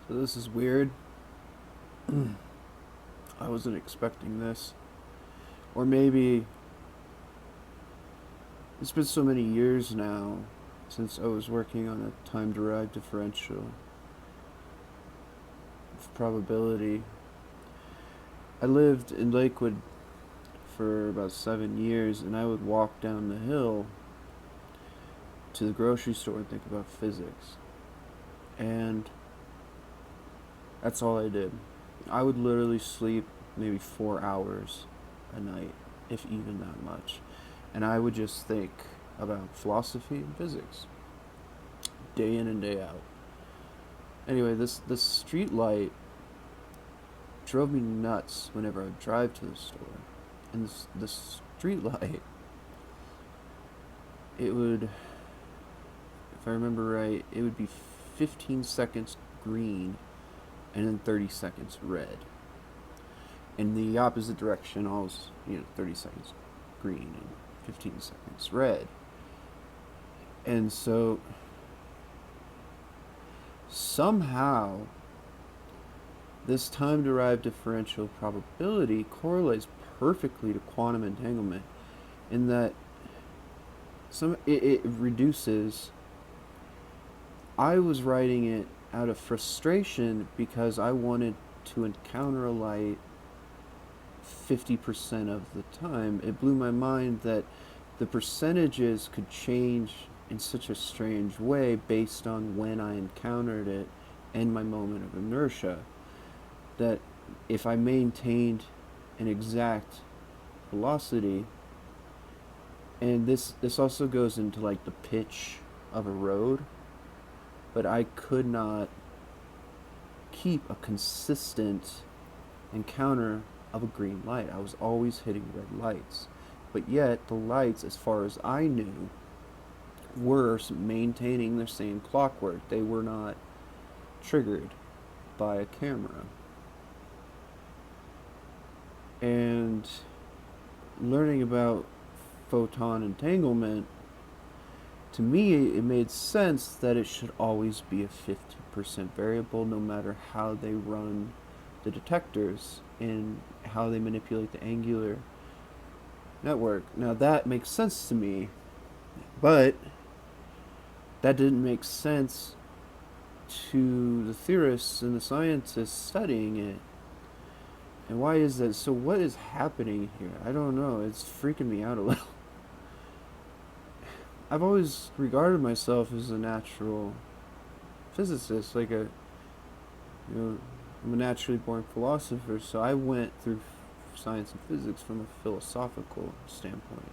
So this is weird. I wasn't expecting this. Or maybe it's been so many years now since I was working on a time derived differential of probability. I lived in Lakewood for about 7 years, and I would walk down the hill to the grocery store and think about physics. And that's all I did. I would literally sleep maybe 4 hours a night, if even that much. And I would just think about philosophy and physics, day in and day out. Anyway, this street light drove me nuts whenever I would drive to the store. And this street light, it would, if I remember right, it would be 15 seconds green and then 30 seconds red. In the opposite direction, always, 30 seconds green and 15 seconds red. And so somehow this time derived differential probability correlates perfectly to quantum entanglement in that it reduces. I was writing it out of frustration because I wanted to encounter a light 50% of the time. It blew my mind that the percentages could change in such a strange way based on when I encountered it and my moment of inertia. That if I maintained an exact velocity, and this also goes into like the pitch of a road, but I could not keep a consistent encounter of a green light. I was always hitting red lights. But yet, the lights, as far as I knew, were maintaining their same clockwork. They were not triggered by a camera. And learning about photon entanglement, to me, it made sense that it should always be a 50% variable no matter how they run the detectors and how they manipulate the angular network. Now that makes sense to me, but that didn't make sense to the theorists and the scientists studying it. And why is that? So what is happening here? I don't know. It's freaking me out a little. I've always regarded myself as a natural physicist, I'm a naturally born philosopher, so I went through science and physics from a philosophical standpoint.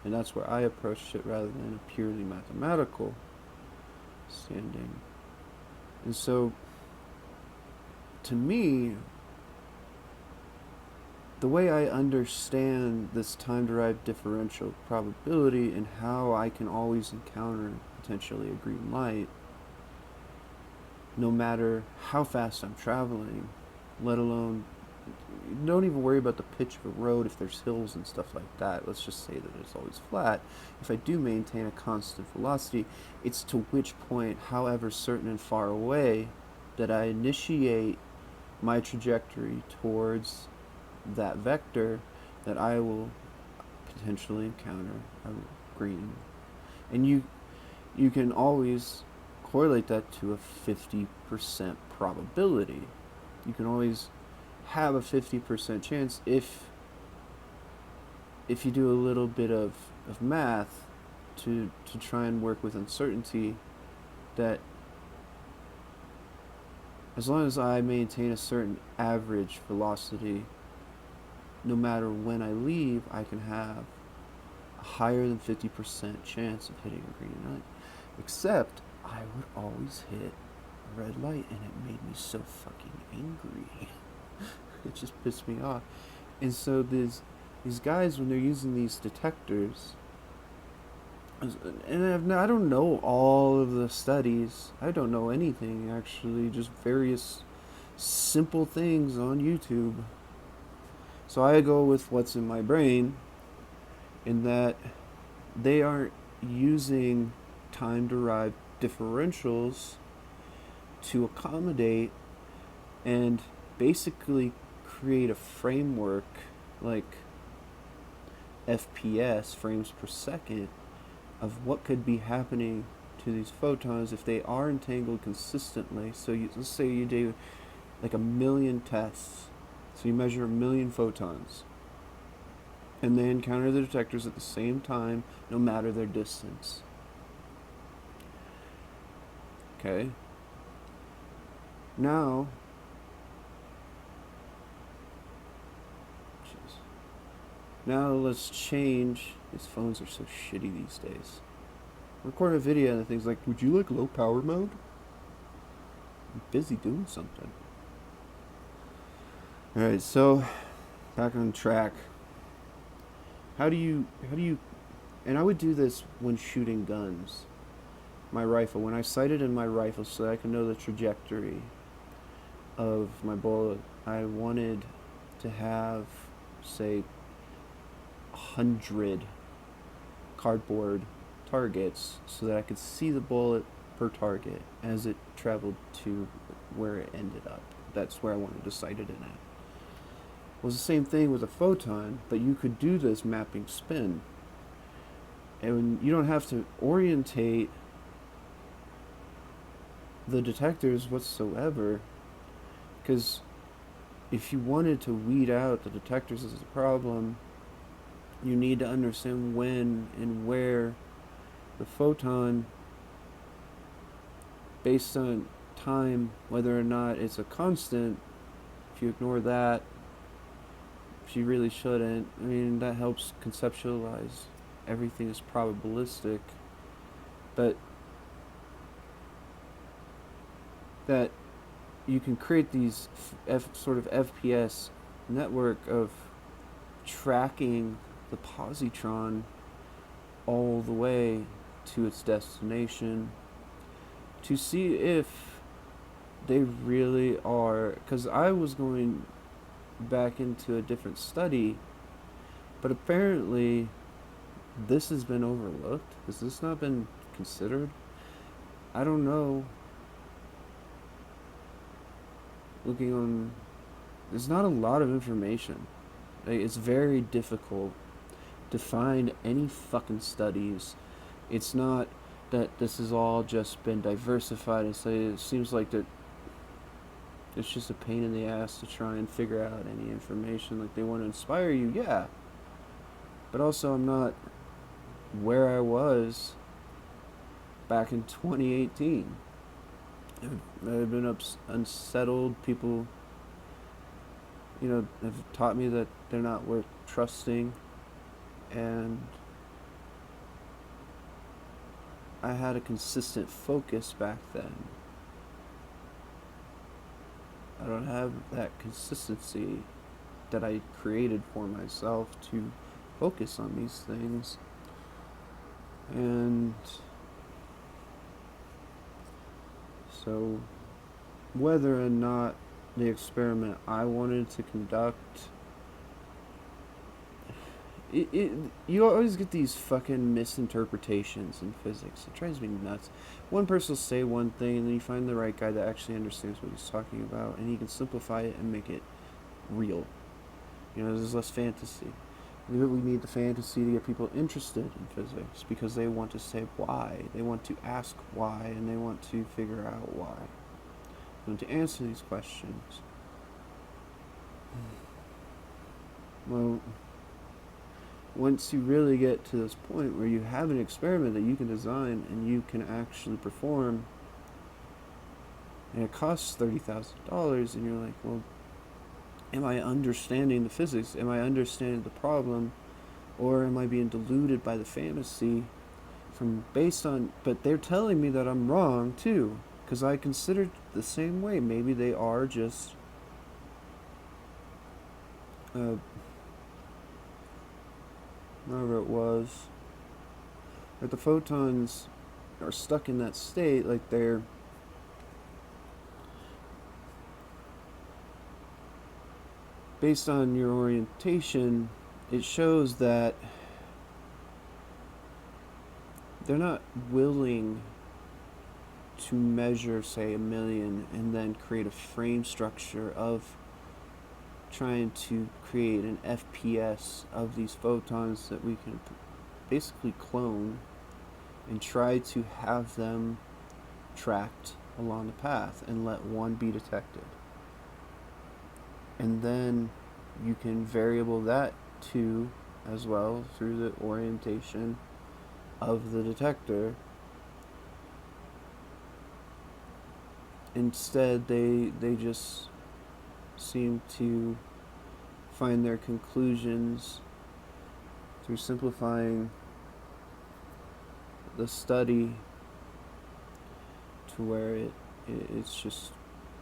And that's where I approached it rather than a purely mathematical standing. And so, to me, the way I understand this time derived differential probability and how I can always encounter potentially a green light, no matter how fast I'm traveling, let alone, don't even worry about the pitch of a road if there's hills and stuff like that. Let's just say that it's always flat. If I do maintain a constant velocity, it's to which point, however certain and far away, that I initiate my trajectory towards that vector, that I will potentially encounter a green. And you can always correlate that to a 50% probability. You can always have a 50% chance if you do a little bit of math to try and work with uncertainty, that as long as I maintain a certain average velocity, no matter when I leave, I can have a higher than 50% chance of hitting a green light. Except I would always hit a red light, and it made me so fucking angry. It just pissed me off. And so these guys, when they're using these detectors, and I don't know all of the studies. I don't know anything, actually, just various simple things on YouTube. So I go with what's in my brain, in that they aren't using time derived differentials to accommodate and basically create a framework like FPS, frames per second, of what could be happening to these photons if they are entangled consistently. So let's say you do like 1,000,000 tests. So you measure 1,000,000 photons. And they encounter the detectors at the same time, no matter their distance. Okay? Now, now let's change. These phones are so shitty these days. Record a video and things like, would you like low power mode? I'm busy doing something. Alright, so back on track. How do you and I would do this when shooting guns. My rifle, when I sighted in my rifle so that I can know the trajectory of my bullet, I wanted to have, say, 100 cardboard targets so that I could see the bullet per target as it traveled to where it ended up. That's where I wanted to sight it in at. It was the same thing with a photon, but you could do this mapping spin. And you don't have to orientate the detectors whatsoever, because if you wanted to weed out the detectors as a problem, you need to understand when and where the photon, based on time, whether or not it's a constant. If you ignore that, which you really shouldn't, I mean, that helps conceptualize everything is probabilistic, but that you can create these sort of FPS network of tracking the positron all the way to its destination to see if they really are, because I was going back into a different study, but apparently this has been overlooked. Has this not been considered? I don't know. Looking on, there's not a lot of information. Like, it's very difficult to find any fucking studies. It's not that this has all just been diversified and say it seems like that it's just a pain in the ass to try and figure out any information. Like, they want to inspire you, yeah, but also I'm not where I was back in 2018. I've been unsettled. People, have taught me that they're not worth trusting, and I had a consistent focus back then. I don't have that consistency that I created for myself to focus on these things. And so whether or not the experiment I wanted to conduct, you always get these fucking misinterpretations in physics. It drives me nuts. One person will say one thing, and then you find the right guy that actually understands what he's talking about, and he can simplify it and make it real. There's less fantasy. We need the fantasy to get people interested in physics, because they want to say why. They want to ask why, and they want to figure out why. They want to answer these questions. Well, once you really get to this point where you have an experiment that you can design and you can actually perform, and it costs $30,000, and you're like, well, am I understanding the physics? Am I understanding the problem? Or am I being deluded by the fantasy but they're telling me that I'm wrong too, because I considered the same way. Maybe they are just whatever it was, but the photons are stuck in that state, like they're based on your orientation. It shows that they're not willing to measure, say, 1 million, and then create a frame structure of trying to create an FPS of these photons that we can basically clone and try to have them tracked along the path and let one be detected. And then you can variable that too as well through the orientation of the detector. Instead, they just seem to find their conclusions through simplifying the study to where it's just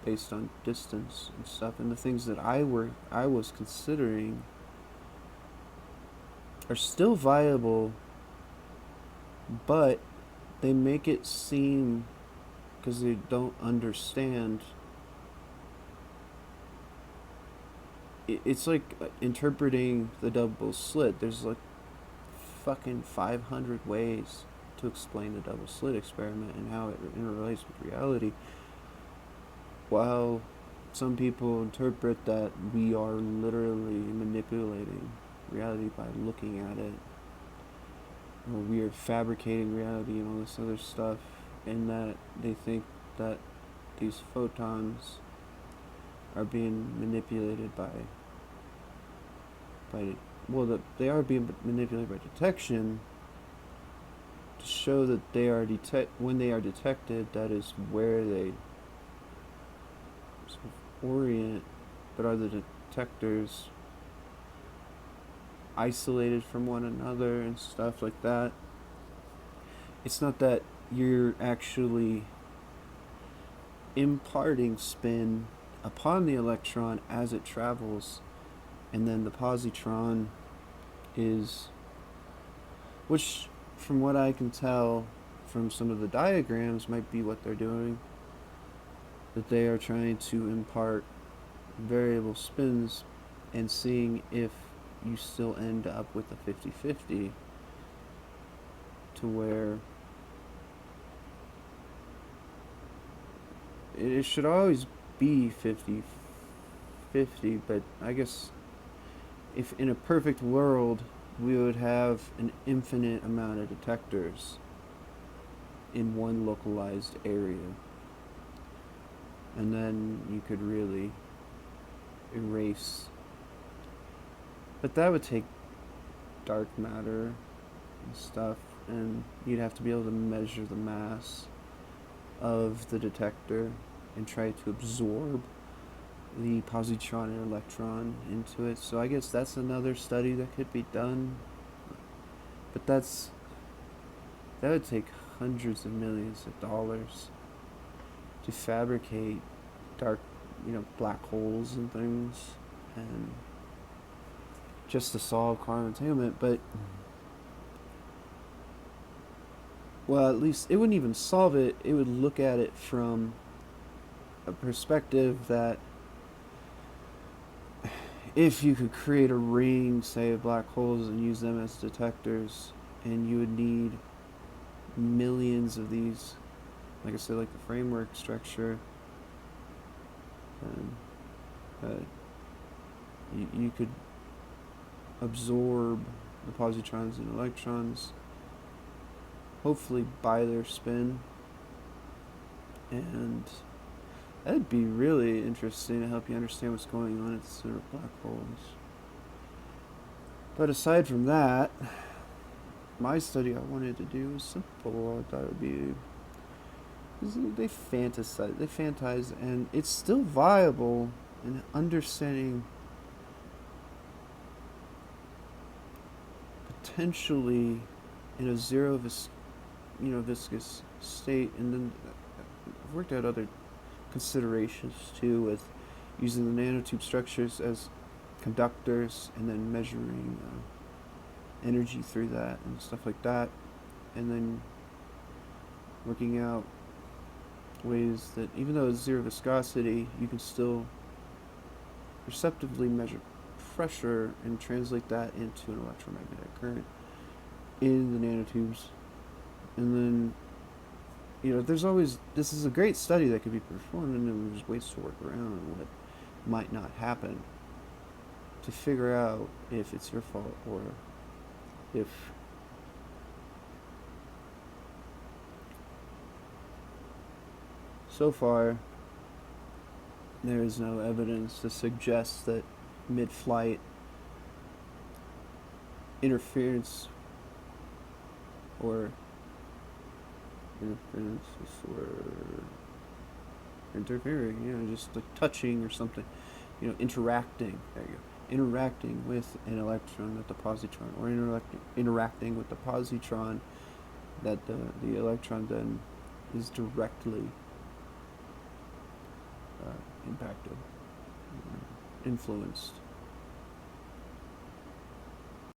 based on distance and stuff. And the things that I was considering are still viable, but they make it seem, because they don't understand, it's like interpreting the double slit. There's like fucking 500 ways to explain the double slit experiment and how it interrelates with reality. While some people interpret that we are literally manipulating reality by looking at it, or we are fabricating reality and all this other stuff, and that they think that these photons are being manipulated by they are being manipulated by detection to show that they are when they are detected, that is where they sort of orient. But are the detectors isolated from one another and stuff like that? It's not that you're actually imparting spin upon the electron as it travels, and then the positron is, which from what I can tell from some of the diagrams might be what they're doing, that they are trying to impart variable spins and seeing if you still end up with a 50-50, to where it should always be 50-50, but I guess if in a perfect world we would have an infinite amount of detectors in one localized area, and then you could really erase. But that would take dark matter and stuff, and you'd have to be able to measure the mass of the detector and try to absorb the positron and electron into it. So I guess that's another study that could be done, but that would take hundreds of millions of dollars to fabricate dark, black holes and things, and just to solve quantum entanglement. But well, at least it wouldn't even solve it. It would look at it from a perspective that if you could create a ring, say, of black holes and use them as detectors, and you would need millions of these, like I said, like the framework structure, and you could absorb the positrons and electrons, hopefully by their spin, and that'd be really interesting to help you understand what's going on at the center of black holes. But aside from that, my study I wanted to do was simple. I thought it would be, they fantasize, and it's still viable in understanding potentially in a zero viscous state. And then I've worked out other considerations too, with using the nanotube structures as conductors and then measuring energy through that and stuff like that, and then working out ways that even though it's zero viscosity, you can still perceptively measure pressure and translate that into an electromagnetic current in the nanotubes. And then there's always, this is a great study that could be performed, and there's ways to work around what might not happen to figure out if it's your fault or if so far there is no evidence to suggest that mid-flight interference or or interfering, just like touching or something, interacting. There you go. Interacting with an electron at the positron, or interacting with the positron that the electron then is directly impacted, influenced.